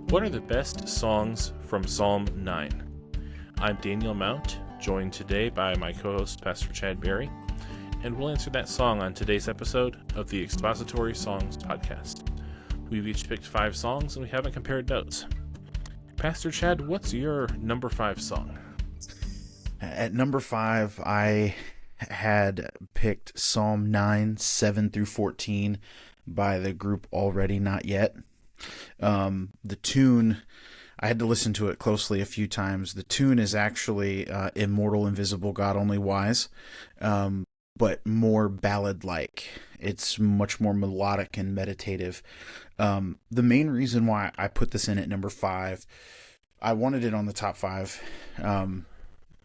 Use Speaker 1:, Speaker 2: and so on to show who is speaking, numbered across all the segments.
Speaker 1: What are the best songs from Psalm 9? I'm Daniel Mount, joined today by my co-host Pastor Chad Berry, and we'll answer that song on today's episode of the Expository Songs podcast. We've each picked 5 songs and we haven't compared notes. Pastor Chad, what's your number 5 song?
Speaker 2: At number 5, I had picked Psalm 9, 7 through 14 by the group Already Not Yet. The tune, I had to listen to it closely a few times. The tune is actually Immortal, Invisible, God Only Wise, but more ballad-like. It's much more melodic and meditative. The main reason why I put this in at number 5, I wanted it on the top 5,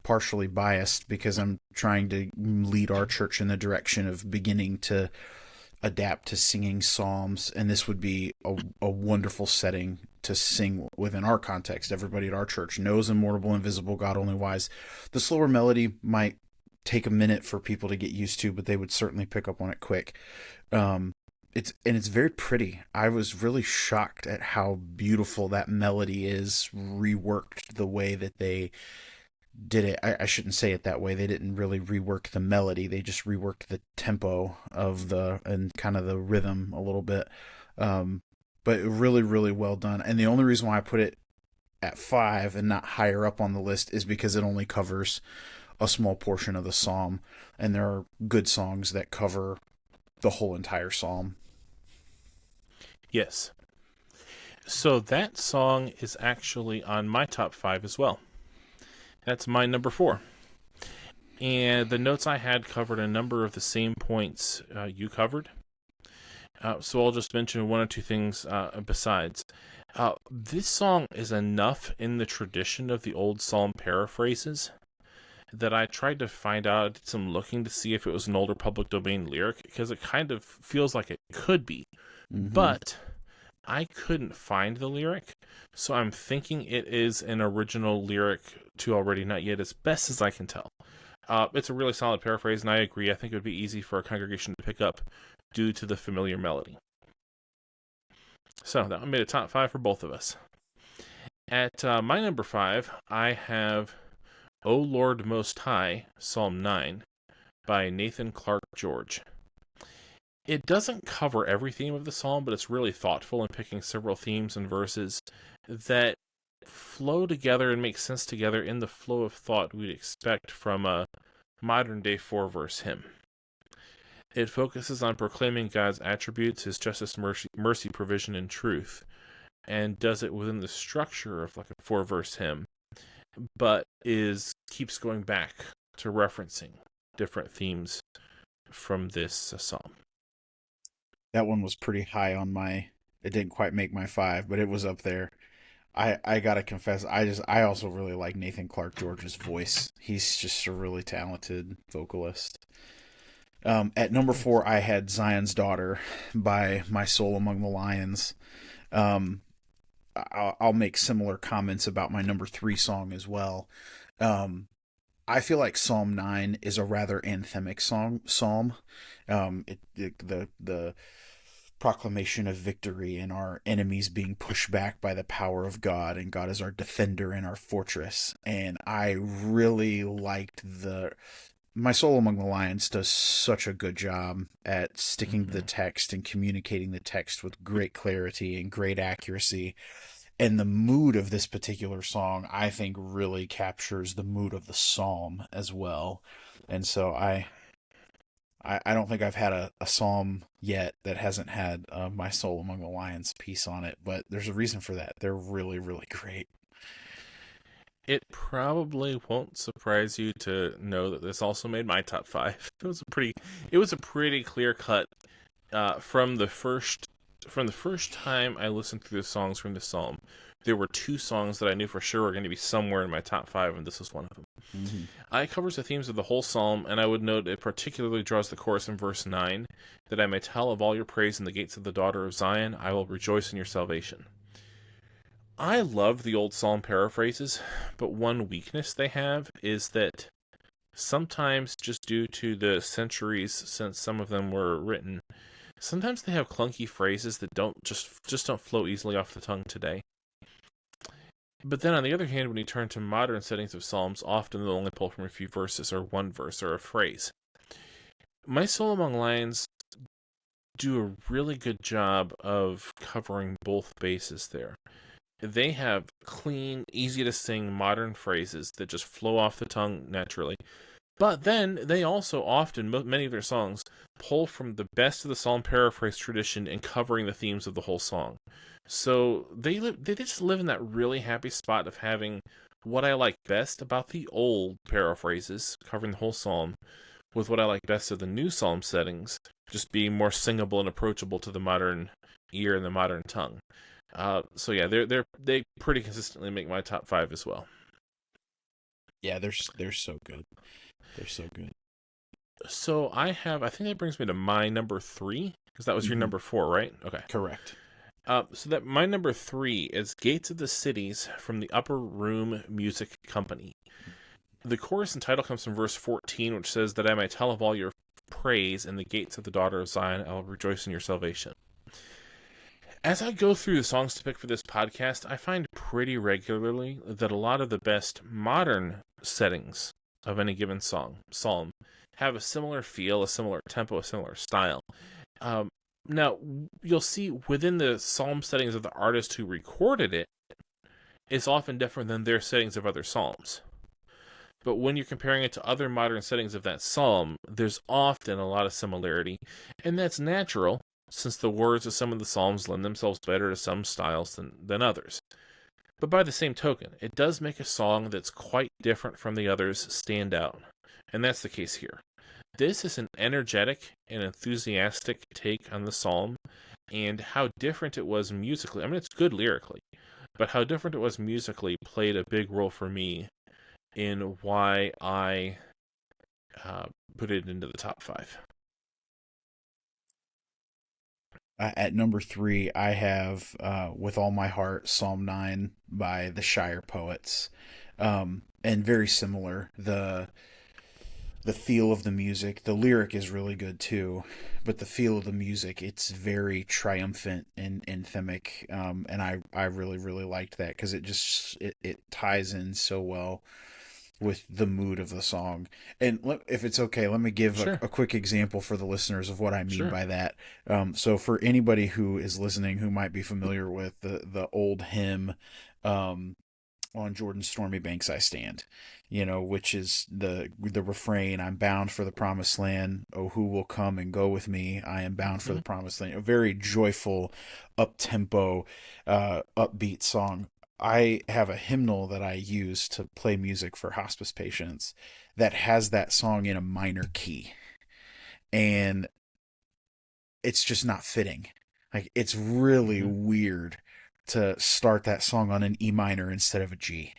Speaker 2: partially biased because I'm trying to lead our church in the direction of beginning to adapt to singing psalms, and this would be a wonderful setting to sing within our context. Everybody at our church knows Immortal, Invisible, God Only Wise. The slower melody might take a minute for people to get used to, but they would certainly pick up on it quick. It's very pretty. I was really shocked at how beautiful that melody is, reworked the way that they did it. I shouldn't say it that way. They didn't really rework the melody. They just reworked the tempo and kind of the rhythm a little bit. But really, really well done. And the only reason why I put it at 5 and not higher up on the list is because it only covers a small portion of the psalm. And there are good songs that cover the whole entire psalm.
Speaker 1: Yes. So that song is actually on my top 5 as well. That's my number 4. And the notes I had covered a number of the same points you covered. So I'll just mention one or two things besides. This song is enough in the tradition of the old psalm paraphrases that I tried to find out, I did some looking to see if it was an older public domain lyric, because it kind of feels like it could be. Mm-hmm. But I couldn't find the lyric, so I'm thinking it is an original lyric to Already Not Yet, as best as I can tell. It's a really solid paraphrase, and I agree. I think it would be easy for a congregation to pick up due to the familiar melody. So that made a top 5 for both of us. At my number 5, I have O Lord Most High, Psalm 9, by Nathan Clark George. It doesn't cover every theme of the psalm, but it's really thoughtful in picking several themes and verses that flow together and make sense together in the flow of thought we'd expect from a modern-day 4-verse hymn. It focuses on proclaiming God's attributes, His justice, mercy, provision, and truth, and does it within the structure of like a 4-verse hymn, but keeps going back to referencing different themes from this psalm.
Speaker 2: That one was pretty high on it didn't quite make my 5, but it was up there. I gotta confess, I also really like Nathan Clark George's voice. He's just a really talented vocalist. At number 4, I had Zion's Daughter by My Soul Among the Lions. I'll make similar comments about my number 3 song as well. I feel like Psalm 9 is a rather anthemic psalm. The proclamation of victory and our enemies being pushed back by the power of God, and God is our defender and our fortress. And I really liked My Soul Among the Lions does such a good job at sticking to the text and communicating the text with great clarity and great accuracy. And the mood of this particular song, I think, really captures the mood of the psalm as well. And so I don't think I've had a psalm yet that hasn't had My Soul Among the Lions piece on it, but there's a reason for that. They're really, really great.
Speaker 1: It probably won't surprise you to know that this also made my top 5. It was a pretty clear cut from the first time I listened through the songs from the psalm. There were 2 songs that I knew for sure were going to be somewhere in my top 5, and this was one of them. Mm-hmm. It covers the themes of the whole psalm, and I would note it particularly draws the chorus in verse 9, that I may tell of all your praise in the gates of the daughter of Zion, I will rejoice in your salvation. I love the old psalm paraphrases, but one weakness they have is that sometimes, just due to the centuries since some of them were written, sometimes they have clunky phrases that don't flow easily off the tongue today. But then on the other hand, when you turn to modern settings of psalms, often they'll only pull from a few verses or one verse or a phrase. My Soul Among Lions do a really good job of covering both bases there. They have clean, easy to sing modern phrases that just flow off the tongue naturally. But then they also often, many of their songs, pull from the best of the psalm paraphrase tradition and covering the themes of the whole song. So they just live in that really happy spot of having what I like best about the old paraphrases covering the whole psalm, with what I like best of the new psalm settings, just being more singable and approachable to the modern ear and the modern tongue. So yeah, they pretty consistently make my top 5 as well.
Speaker 2: Yeah, they're so good. They're so good.
Speaker 1: So I think that brings me to my number 3, because that was your number 4, right? Okay.
Speaker 2: Correct.
Speaker 1: So that my number 3 is Gates of the Cities from the Upper Room Music Company. The chorus and title comes from verse 14, which says that I may tell of all your praise in the gates of the daughter of Zion. I will rejoice in your salvation. As I go through the songs to pick for this podcast, I find pretty regularly that a lot of the best modern settings of any given psalm, have a similar feel, a similar tempo, a similar style. Now, you'll see within the psalm settings of the artist who recorded it, it's often different than their settings of other psalms. But when you're comparing it to other modern settings of that psalm, there's often a lot of similarity, and that's natural, since the words of some of the psalms lend themselves better to some styles than others. But by the same token, it does make a song that's quite different from the others stand out, and that's the case here. This is an energetic and enthusiastic take on the psalm, and how different it was musically. I mean, it's good lyrically, but how different it was musically played a big role for me in why I put it into the top 5.
Speaker 2: At number 3, I have With All My Heart, Psalm 9 by the SHIYR Poets. And very similar. The feel of the music, the lyric is really good too, but the feel of the music, it's very triumphant and anthemic. And I really, really liked that because it ties in so well with the mood of the song. And if it's okay, let me give
Speaker 1: Sure.
Speaker 2: a quick example for the listeners of what I mean
Speaker 1: Sure.
Speaker 2: by that. So for anybody who is listening who might be familiar with the old hymn, On Jordan's Stormy Banks I Stand, which is the refrain, I'm bound for the promised land. Oh, who will come and go with me? I am bound for the promised land. A very joyful, up-tempo, upbeat song. I have a hymnal that I use to play music for hospice patients that has that song in a minor key. And it's just not fitting. Like, it's really weird to start that song on an E minor instead of a G,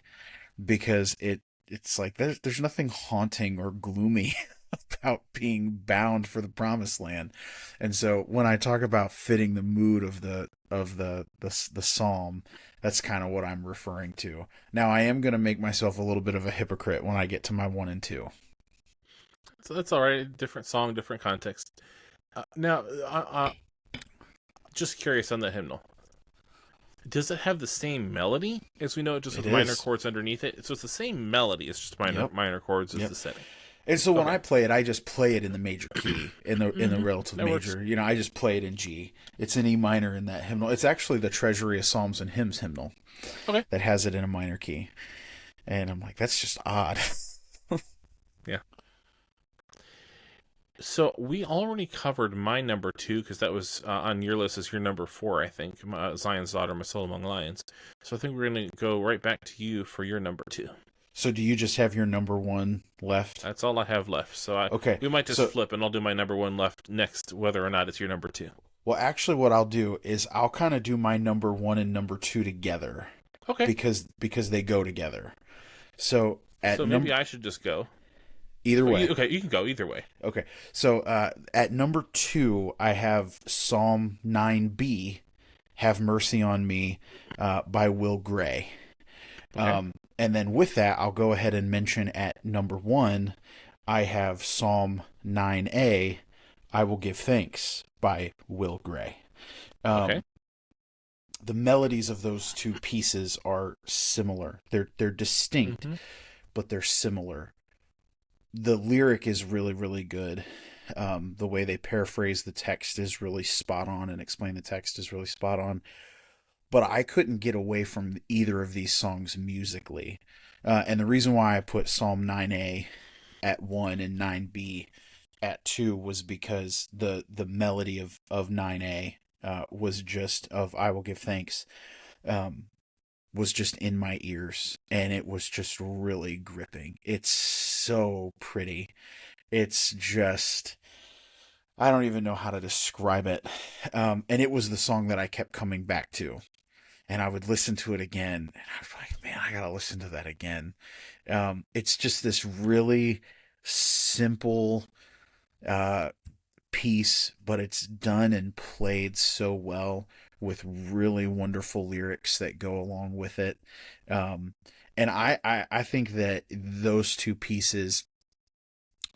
Speaker 2: because it's like there's nothing haunting or gloomy about being bound for the promised land. And so when I talk about fitting the mood of the psalm, that's kind of what I'm referring to. Now, I am going to make myself a little bit of a hypocrite when I get to my 1 and 2.
Speaker 1: So that's all right. Different song, different context. Now, just curious on the hymnal. Does it have the same melody as we know it, just with minor chords underneath it? So it's the same melody. It's just minor chords as the setting.
Speaker 2: And so when I play it, I just play it in the major key, in the relative
Speaker 1: that
Speaker 2: major.
Speaker 1: Works.
Speaker 2: I just play it in G. It's an E minor in that hymnal. It's actually the Treasury of Psalms and Hymns hymnal.
Speaker 1: Okay.
Speaker 2: That has it in a minor key. And I'm like, that's just odd.
Speaker 1: Yeah. So we already covered my number 2, because that was on your list as your number 4, I think. Zion's Daughter, My Soul Among Lions. So I think we're going to go right back to you for your number 2.
Speaker 2: So do you just have your number 1 left?
Speaker 1: That's all I have left. So we might just flip, and I'll do my number 1 left next, whether or not it's your number 2.
Speaker 2: Well, actually, what I'll do is I'll kind of do my number 1 and number 2 together.
Speaker 1: Okay.
Speaker 2: Because they go together. So
Speaker 1: maybe I should just go.
Speaker 2: Either way.
Speaker 1: Okay, you can go either way.
Speaker 2: Okay. So at number 2, I have Psalm 9b, Have Mercy on Me, by Will Gray.
Speaker 1: Okay.
Speaker 2: And then with that, I'll go ahead and mention at number 1, I have Psalm 9a, I Will Give Thanks, by Will Gray.
Speaker 1: Okay.
Speaker 2: the melodies of those two pieces are similar. They're distinct,
Speaker 1: Mm-hmm.
Speaker 2: but they're similar. The lyric is really, really good. The way they paraphrase the text is really spot on, and explain the text is really spot on. But I couldn't get away from either of these songs musically. And the reason why I put Psalm 9a at 1 and 9b at 2 was because the melody of 9a was just of I will give thanks, was just in my ears, and it was just really gripping. It's so pretty. It's just, I don't even know how to describe it. And it was the song that I kept coming back to. And I would listen to it again. And I was like, man, I got to listen to that again. It's just this really simple piece, but it's done and played so well with really wonderful lyrics that go along with it. And I think that those two pieces,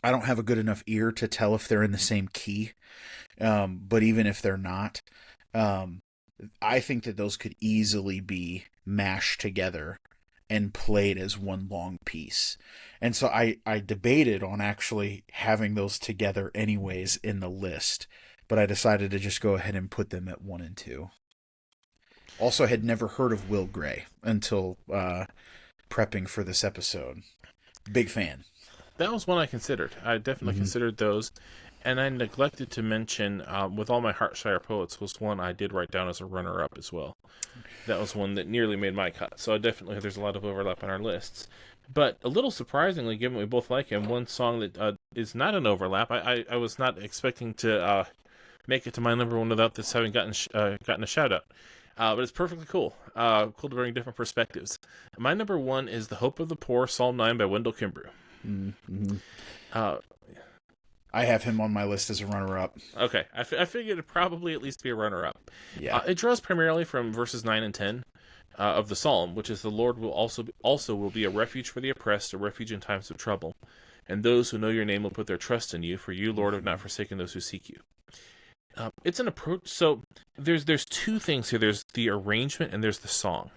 Speaker 2: I don't have a good enough ear to tell if they're in the same key. But even if they're not, I think that those could easily be mashed together and played as one long piece. And so I debated on actually having those together anyways in the list, but I decided to just go ahead and put them at 1 and 2. Also, I had never heard of Will Gray until prepping for this episode. Big fan.
Speaker 1: That was one I considered. I definitely considered those. And I neglected to mention, with all my SHIYR poets, was one I did write down as a runner-up as well. That was one that nearly made my cut. So definitely there's a lot of overlap on our lists. But a little surprisingly, given we both like him, one song that is not an overlap. I was not expecting to make it to my number one without this having gotten a shout-out. But it's perfectly cool. Cool to bring different perspectives. My number one is The Hope of the Poor, Psalm 9 by Wendell Kimbrough.
Speaker 2: Mm-hmm. I have him on my list as a runner-up.
Speaker 1: Okay, I figured it'd probably at least be a runner-up.
Speaker 2: Yeah.
Speaker 1: It draws primarily from verses 9 and 10 of the Psalm, which is the Lord will also will be a refuge for the oppressed, a refuge in times of trouble. And those who know your name will put their trust in you, for you, Lord, have not forsaken those who seek you. It's an approach. So there's two things here. There's the arrangement and there's the song.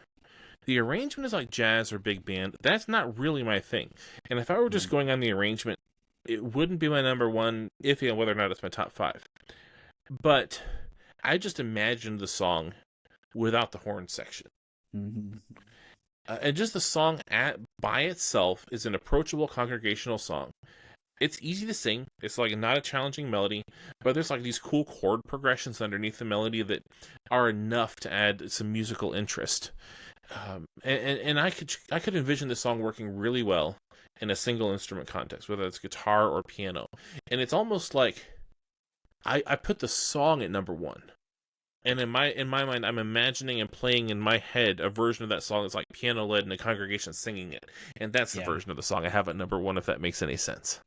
Speaker 1: The arrangement is like jazz or big band. That's not really my thing. And if I were just going on the arrangement, it wouldn't be my number one, iffy on whether or not it's my top 5. But I just imagined the song without the horn section.
Speaker 2: Mm-hmm.
Speaker 1: And just the song by itself is an approachable congregational song. It's easy to sing. It's like not a challenging melody, but there's like these cool chord progressions underneath the melody that are enough to add some musical interest. And I could envision this song working really well in a single instrument context, whether it's guitar or piano. And it's almost like I put the song at number 1. And in my mind, I'm imagining and playing in my head a version of that song that's like piano led and a congregation singing it. And that's the version of the song I have at number 1, if that makes any sense.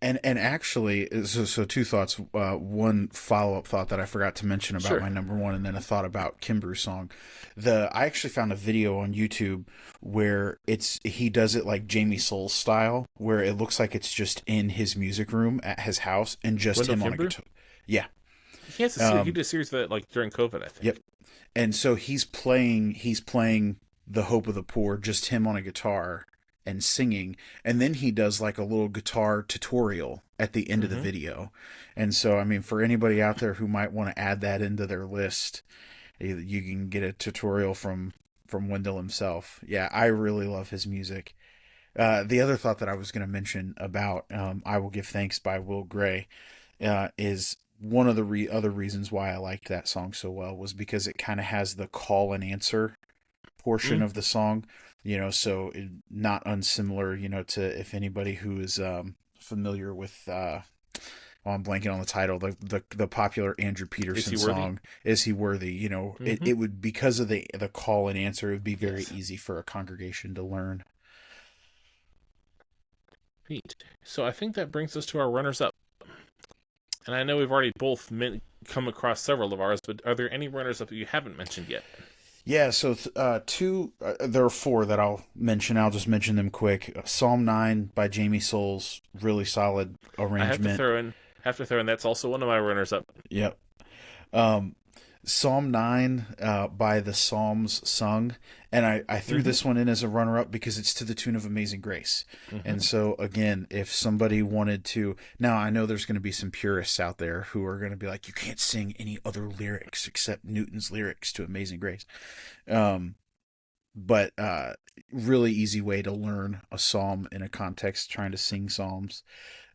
Speaker 2: And actually, so two thoughts. One follow-up thought that I forgot to mention about my number 1, and then a thought about Kimbrough's song. I actually found a video on YouTube where he does it like Jamie Soul's style, where it looks like it's just in his music room at his house and just
Speaker 1: Wendell
Speaker 2: him on a
Speaker 1: Kimbrough?
Speaker 2: guitar. Yeah.
Speaker 1: He did a series of that like during COVID, I think.
Speaker 2: Yep. And so he's playing The Hope of the Poor, just him on a guitar and singing, and then he does like a little guitar tutorial at the end of the video. And so, I mean, for anybody out there who might want to add that into their list, you can get a tutorial from Wendell himself. Yeah, I really love his music. The other thought that I was going to mention about I Will Give Thanks by Will Gray is one of the other reasons why I liked that song so well was because it kind of has the call and answer portion of the song, so not unsimilar, to if anybody who is familiar with I'm blanking on the title, the popular Andrew Peterson song, Is He Worthy? It would, because of the call and answer, it would be very easy for a congregation to learn.
Speaker 1: Neat. So I think that brings us to our runners-up. And I know we've already both come across several of ours, but are there any runners-up that you haven't mentioned yet?
Speaker 2: Yeah, so there are 4 that I'll mention. I'll just mention them quick. Psalm 9 by Jamie Souls, really solid arrangement.
Speaker 1: I have to throw in, that's also one of my runners-up.
Speaker 2: Yep. Psalm 9 by the Psalms Sung. And I threw
Speaker 1: Mm-hmm.
Speaker 2: this one in as a runner up because it's to the tune of Amazing Grace.
Speaker 1: Mm-hmm.
Speaker 2: And so, again, if somebody wanted to. Now, I know there's going to be some purists out there who are going to be like, you can't sing any other lyrics except Newton's lyrics to Amazing Grace. Um, but really easy way to learn a psalm in a context trying to sing psalms.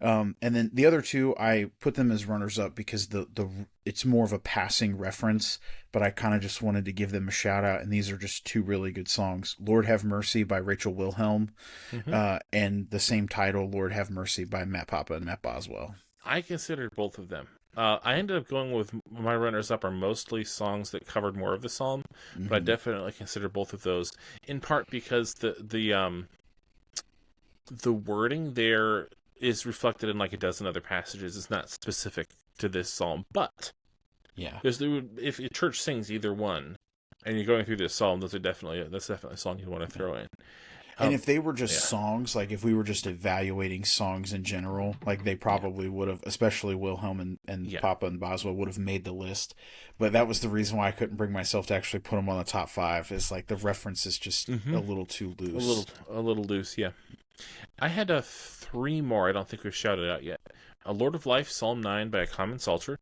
Speaker 2: And then the other two, I put them as runners up because the it's more of a passing reference, but I kind of just wanted to give them a shout out. And these are just two really good songs: "Lord Have Mercy" by Rachel Wilhelm,
Speaker 1: Mm-hmm.
Speaker 2: and the same title, "Lord Have Mercy" by Matt Papa and Matt Boswell.
Speaker 1: I considered both of them. I ended up going with my runners up are mostly songs that covered more of the psalm, but I
Speaker 2: Mm-hmm.
Speaker 1: definitely consider both of those in part because the wording there is reflected in like a dozen other passages. It's not specific to this psalm, but
Speaker 2: Yeah.
Speaker 1: because if a church sings either one, and you're going through this psalm, that's definitely a song you want to throw in.
Speaker 2: And if they were
Speaker 1: Yeah,
Speaker 2: just songs, like if we were just evaluating songs in general, like they probably would have, especially Wilhelm and
Speaker 1: yeah,
Speaker 2: Papa and Boswell would have made the list. But that was the reason why I couldn't bring myself to actually put them on the top five. Is like the reference is just
Speaker 1: mm-hmm.
Speaker 2: a little too
Speaker 1: a
Speaker 2: loose.
Speaker 1: little loose. Yeah, I had three more. I don't think we've shouted out yet. A Lord of Life, Psalm 9 by a Common Salter,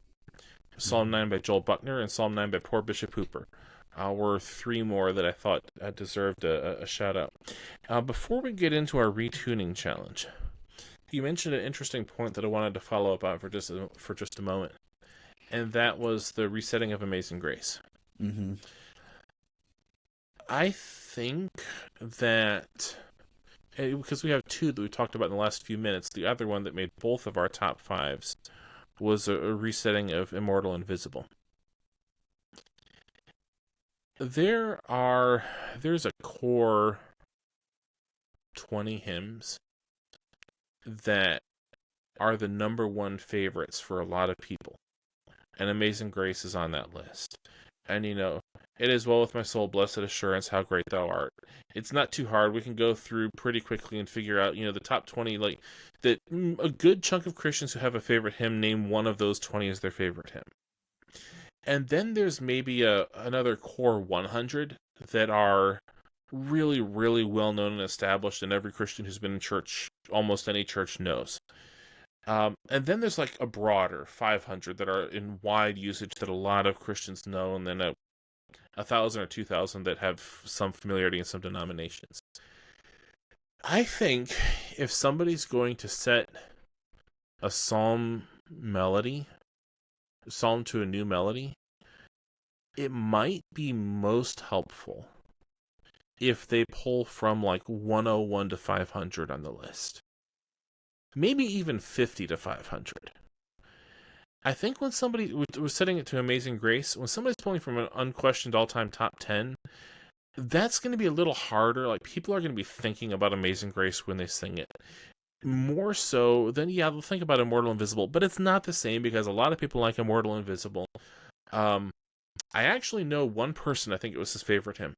Speaker 1: Psalm 9 by Joel Buckner, and Psalm 9 by Poor Bishop Hooper. Were three more that I thought deserved a shout out. Before we get into our retuning challenge, you mentioned an interesting point that I wanted to follow up on for just a moment, and that was the resetting of Amazing Grace.
Speaker 2: Mm-hmm.
Speaker 1: I think that because we have two that we talked about in the last few minutes, the other one that made both of our top fives was a resetting of Immortal Invisible. There's a core 20 hymns that are the number one favorites for a lot of people. And Amazing Grace is on that list. And it is well with my soul, blessed assurance, how great thou art. It's not too hard. We can go through pretty quickly and figure out, the top 20, like, that a good chunk of Christians who have a favorite hymn name one of those 20 as their favorite hymn. And then there's maybe another core 100 that are really, really well known and established, and every Christian who's been in church, almost any church, knows. And then there's like a broader 500 that are in wide usage that a lot of Christians know, and then 1,000 or 2,000 that have some familiarity in some denominations. I think if somebody's going to set a psalm to a new melody, it might be most helpful if they pull from like 101 to 500 on the list. Maybe even 50 to 500. I think when somebody was setting it to Amazing Grace, when somebody's pulling from an unquestioned all-time top 10, that's going to be a little harder. Like, people are going to be thinking about Amazing Grace when they sing it. More so than, they'll think about Immortal Invisible, but it's not the same because a lot of people like Immortal Invisible. I actually know one person, I think it was his favorite hymn.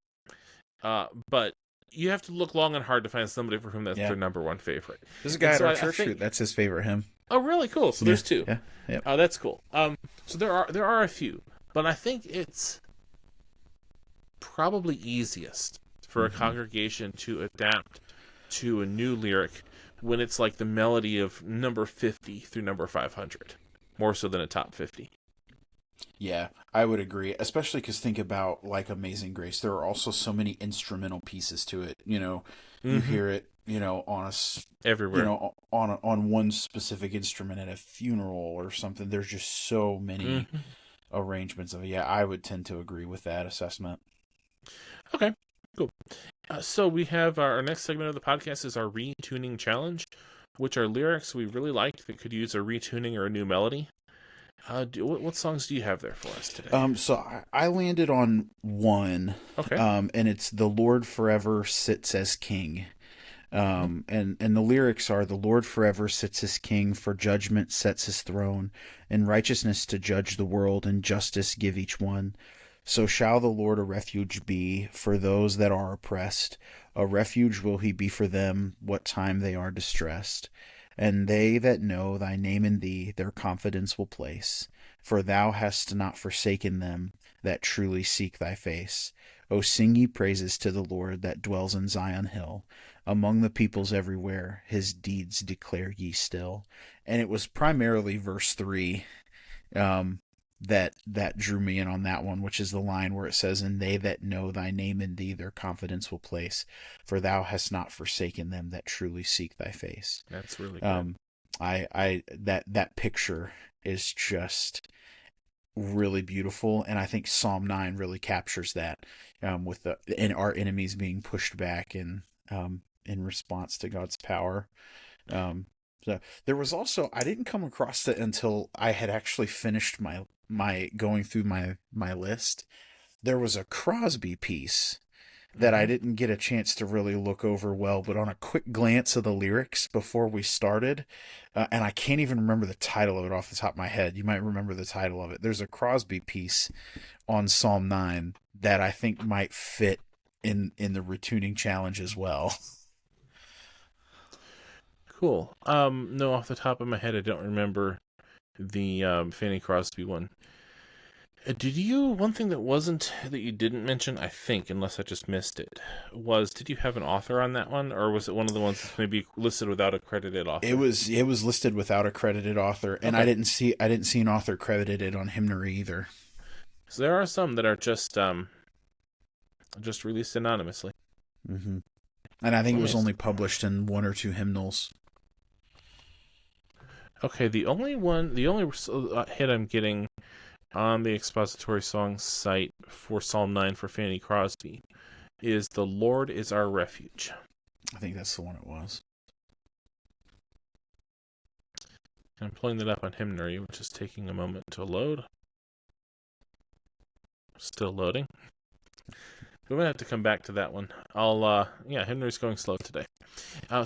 Speaker 1: But you have to look long and hard to find somebody for whom that's their number one favorite.
Speaker 2: There's a guy at our church that's his favorite hymn.
Speaker 1: Oh, really? Cool. So there's two.
Speaker 2: Yeah. Yep.
Speaker 1: That's cool. So there are a few, but I think it's probably easiest for a congregation to adapt to a new lyric when it's like the melody of number 50 through number 500, more so than a top 50.
Speaker 2: Yeah, I would agree, especially because think about like Amazing Grace. There are also so many instrumental pieces to it. You hear it, on
Speaker 1: everywhere,
Speaker 2: on one specific instrument at a funeral or something. There's just so many arrangements of it. Yeah, I would tend to agree with that assessment.
Speaker 1: Okay, cool. So we have our next segment of the podcast is our retuning challenge, which are lyrics we really liked that could use a retuning or a new melody. What songs do you have there for us today?
Speaker 2: So I landed on one.
Speaker 1: Okay.
Speaker 2: And it's "The Lord Forever Sits as King." And the lyrics are: "The Lord forever sits as King, for judgment sets his throne, and righteousness to judge the world, and justice give each one. So shall the Lord a refuge be for those that are oppressed. A refuge will he be for them what time they are distressed. And they that know thy name in thee their confidence will place. For thou hast not forsaken them, that truly seek thy face. O sing ye praises to the Lord that dwells in Zion hill. Among the peoples everywhere, his deeds declare ye still. And it was primarily verse 3 that drew me in on that one, which is the line where it says, "And they that know thy name in thee their confidence will place, for thou hast not forsaken them that truly seek thy face."
Speaker 1: That's really good.
Speaker 2: That picture is just really beautiful, and I think Psalm 9 really captures that, with our enemies being pushed back in response to God's power. So there was also, I didn't come across it until I had actually finished my going through my list. There was a Crosby piece that I didn't get a chance to really look over well, but on a quick glance of the lyrics before we started, and I can't even remember the title of it off the top of my head. You might remember the title of it. There's a Crosby piece on Psalm 9 that I think might fit in the retuning challenge as well.
Speaker 1: Cool. No, off the top of my head, I don't remember the Fanny Crosby one. One thing that you didn't mention, I think, unless I just missed it, was, did you have an author on that one, or was it one of the ones that's maybe listed without a credited author?
Speaker 2: It was listed without a credited author, and okay. I didn't see an author credited on Hymnary either.
Speaker 1: So there are some that are just released anonymously.
Speaker 2: Mm-hmm. And I think it was only published in 1 or 2 hymnals.
Speaker 1: Okay, the only hit I'm getting on the expository songs site for Psalm 9 for Fanny Crosby is "The Lord is our refuge."
Speaker 2: I think that's the one it was.
Speaker 1: I'm pulling that up on Hymnary, which is taking a moment to load. Still loading. We're going to have to come back to that one. Hymnary's going slow today.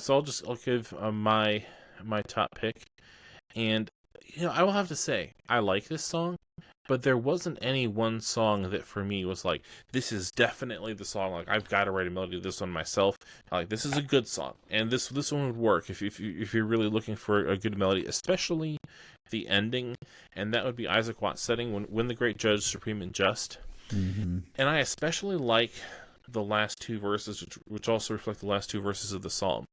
Speaker 1: So I'll give my top pick. And, I will have to say, I like this song, but there wasn't any one song that for me was like, this is definitely the song, like, I've got to write a melody to this one myself. Like, this is a good song, and this one would work if you're really looking for a good melody, especially the ending, and that would be Isaac Watts' setting, when the great judge, supreme and just.
Speaker 2: Mm-hmm.
Speaker 1: And I especially like the last 2 verses, which also reflect the last 2 verses of the psalm,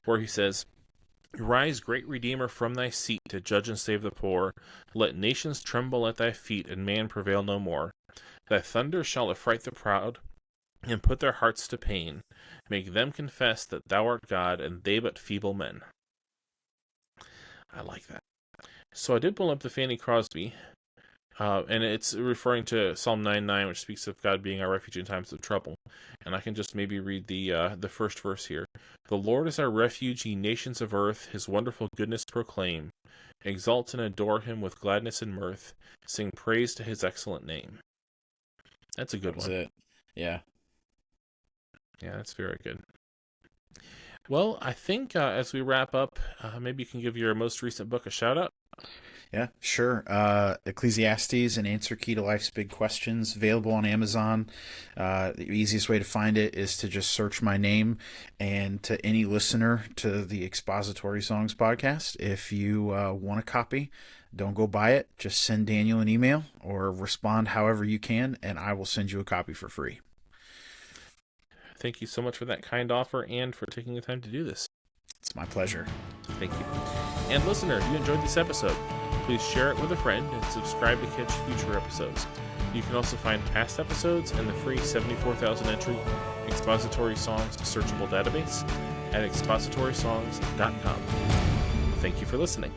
Speaker 1: where he says, "Rise, great Redeemer, from thy seat to judge and save the poor. Let nations tremble at thy feet, and man prevail no more. Thy thunder shall affright the proud, and put their hearts to pain. Make them confess that thou art God, and they but feeble men." I like that. So I did pull up the Fanny Crosby, and it's referring to Psalm 9:9, which speaks of God being our refuge in times of trouble. And I can just maybe read the first verse here. "The Lord is our refuge, ye nations of earth, his wonderful goodness proclaim. Exalt and adore him with gladness and mirth. Sing praise to his excellent name." That's a good one.
Speaker 2: That's it. Yeah.
Speaker 1: Yeah, that's very good. Well, I think as we wrap up, maybe you can give your most recent book a shout out.
Speaker 2: Yeah, sure. Ecclesiastes, An Answer Key to Life's Big Questions, available on Amazon. The easiest way to find it is to just search my name. And to any listener to the Expository Songs podcast, if you want a copy, don't go buy it. Just send Daniel an email or respond however you can, and I will send you a copy for free.
Speaker 1: Thank you so much for that kind offer and for taking the time to do this.
Speaker 2: It's my pleasure.
Speaker 1: Thank you. And listener, if you enjoyed this episode, please share it with a friend and subscribe to catch future episodes. You can also find past episodes and the free 74,000 entry Expository Songs searchable database at expositorysongs.com. Thank you for listening.